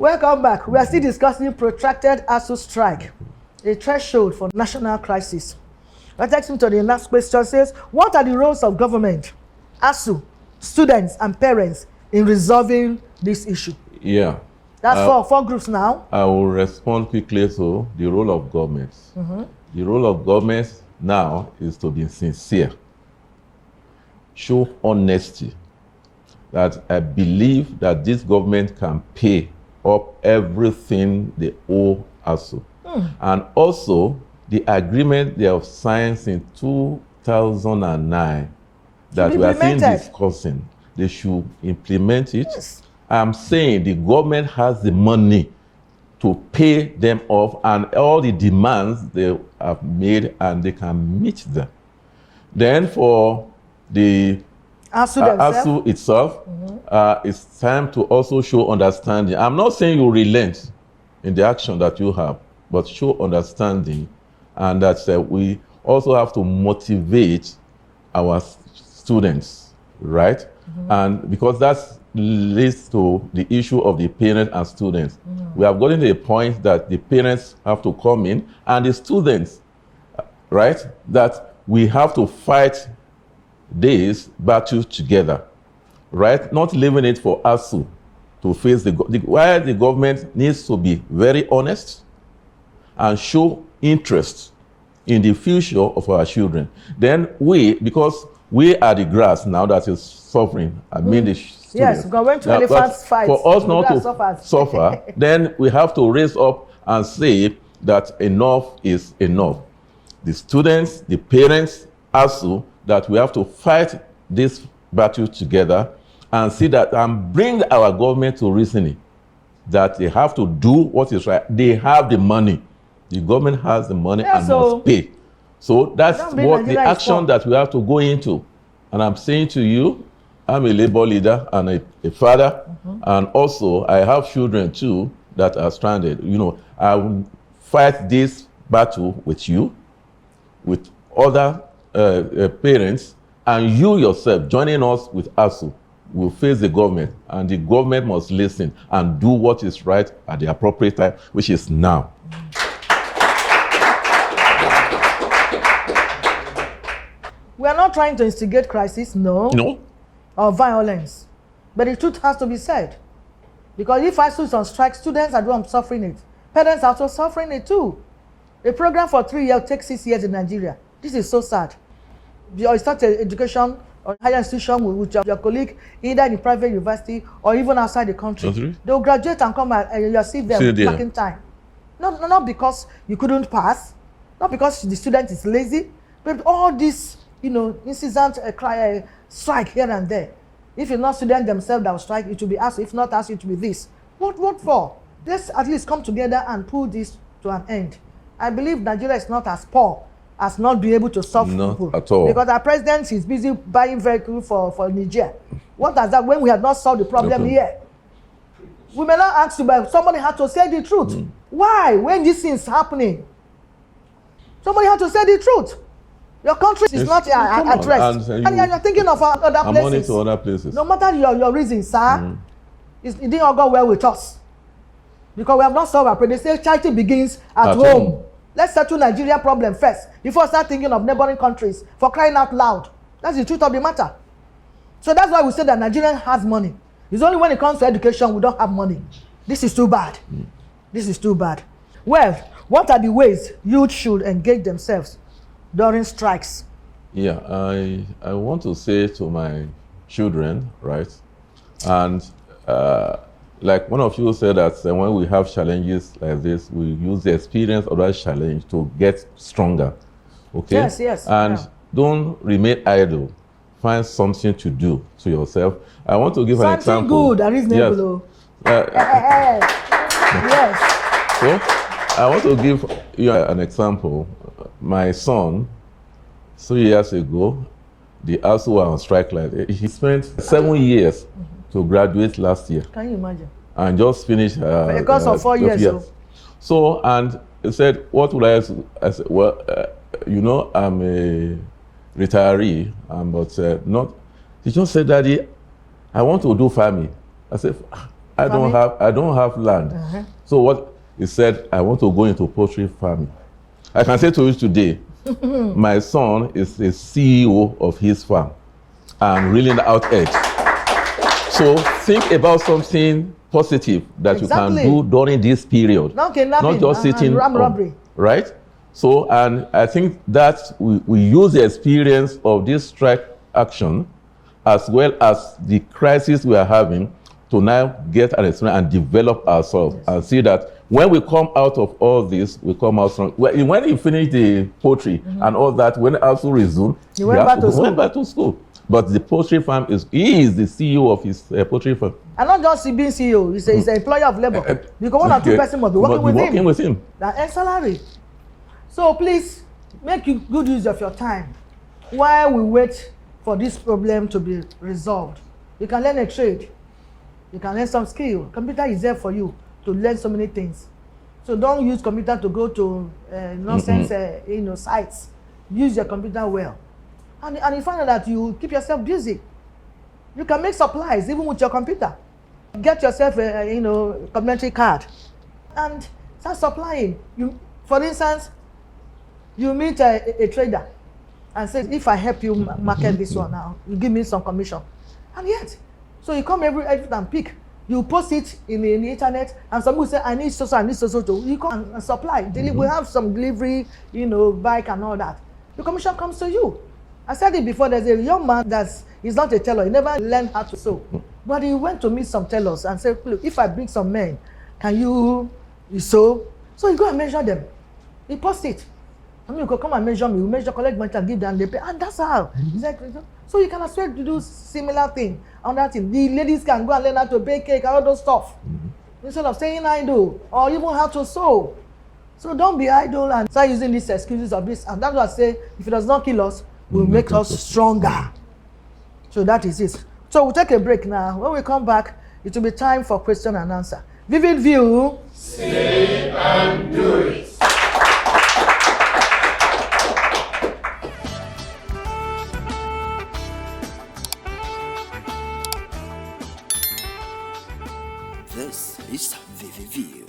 Welcome back. We are still discussing protracted Asuu strike, a threshold for national crisis. That takes me to the last question. Says, what are the roles of government, Asuu, students, and parents in resolving this issue? Yeah. That's four groups now. I will respond quickly to the role of government. The role of government now is to be sincere, show honesty, that I believe that this government can pay up everything they owe Asuu. And also, the agreement they have signed in 2009 that we are still discussing, they should implement it. Yes. I'm saying the government has the money to pay them off and all the demands they have made, and they can meet them. Then for the Asuu itself, it's time to also show understanding. I'm not saying you relent in the action that you have, but show understanding, and that we also have to motivate our students, right? And because that leads to the issue of the parents and students. We have gotten to a point that the parents have to come in, and the students, right, that we have to fight this battle together, right? Not leaving it for Asuu to face while the government needs to be very honest and show interest in the future of our children. Then because we are the grass now that is suffering, I mean the students. Yes, going to elephants fight. For us not to suffer, then we have to raise up and say that enough is enough. The students, the parents, Asuu, that we have to fight this battle together and see that and bring our government to reasoning that they have to do what is right. They have the money. The government has the money and must pay. So that's what the action that we have to go into. And I'm saying to you, I'm a labor leader and a father, and also I have children too that are stranded. You know, I will fight this battle with you, with other parents, and you yourself joining us with Asuu will face the government, and the government must listen and do what is right at the appropriate time, which is now. We are not trying to instigate crisis, no. Or violence. But the truth has to be said. Because if Asuu is on strike, students are the ones suffering it. Parents are also suffering it too. A program for 3 years takes 6 years in Nigeria. This is so sad. You start education or higher institution with your colleague, either in the private university or even outside the country. They will graduate and come and you'll see them back in time. Not because you couldn't pass, not because the student is lazy, but all this, incident, strike here and there. If it's not students themselves that will strike, it will be us. If not us, it will be this. What for? Let's at least come together and pull this to an end. I believe Nigeria is not as poor as not being able to solve people. At all. Because our president is busy buying vehicles for Niger. What does that when we have not solved the problem here? We may not ask you, but somebody had to say the truth. Why? When this thing is happening, somebody had to say the truth. Your country is not at rest. And you're thinking of other places. Money to other places. No matter your reasons, sir, it didn't all go well with us. Because we have not solved our problem. They say charity begins at home. Let's settle Nigeria problem first before we start thinking of neighboring countries, for crying out loud. That's the truth of the matter. So that's why we say that Nigeria has money. It's only when it comes to education we don't have money. This is too bad. This is too bad. Well, what are the ways youth should engage themselves during strikes? Yeah, I want to say to my children, right? And like one of you said that when we have challenges like this, we use the experience of that challenge to get stronger. Okay? Yes. And don't remain idle. Find something to do to yourself. I want to give an example. Something good and reasonable. Yes. So I want to give you an example. My son, 3 years ago, the Asuu were on strike like that. He spent 7 years to graduate last year. Can you imagine? And just finished a course of 4 years. So, and he said, what would I do? I said, well, I'm a retiree, but not. He just said, Daddy, I want to do farming. I said, I don't have land. So what he said, I want to go into poultry farming. I can say to you today, my son is the CEO of his farm and reeling out eggs. So think about something positive that you can do during this period. Not just sitting robbery. Right? So, and I think that we use the experience of this strike action as well as the crisis we are having to now get an experience and develop ourselves and see that when we come out of all this, we come out strong. When you finish the poultry and all that, when Asuu resumed, he went back to school. But the poultry farm he is the CEO of his poultry farm. And not just being CEO, he's an employer of labor. Because one or two persons must be working with him. That earn salary. So please, make good use of your time while we wait for this problem to be resolved. You can learn a trade. You can learn some skill. Computer is there for you to learn so many things. So don't use computer to go to nonsense sites. Use your computer well. And you find out that you keep yourself busy. You can make supplies even with your computer. Get yourself a complimentary card and start supplying. For instance, you meet a trader and say, if I help you market this one now, you give me some commission. And yet, so you come every time pick, you post it in the internet, and some will say, I need so, I need so. You come and supply. We have some delivery, bike and all that. The commission comes to you. I said it before, there's a young man he's not a tailor, he never learned how to sew. But he went to meet some tailors and said, look, if I bring some men, can you sew? So he go and measure them. He post it. You could come and measure me, you measure, collect money and give them, they pay. And that's how. So you can as well do similar thing on that thing. The ladies can go and learn how to bake cake and all those stuff. Instead of staying idle or even how to sew. So don't be idle and start using these excuses of this. And that's what I say, if it does not kill us, will make us stronger. So that is it. So we'll take a break now. When we come back, it will be time for question and answer. Vivid View. Say and do it. This is Vivid View.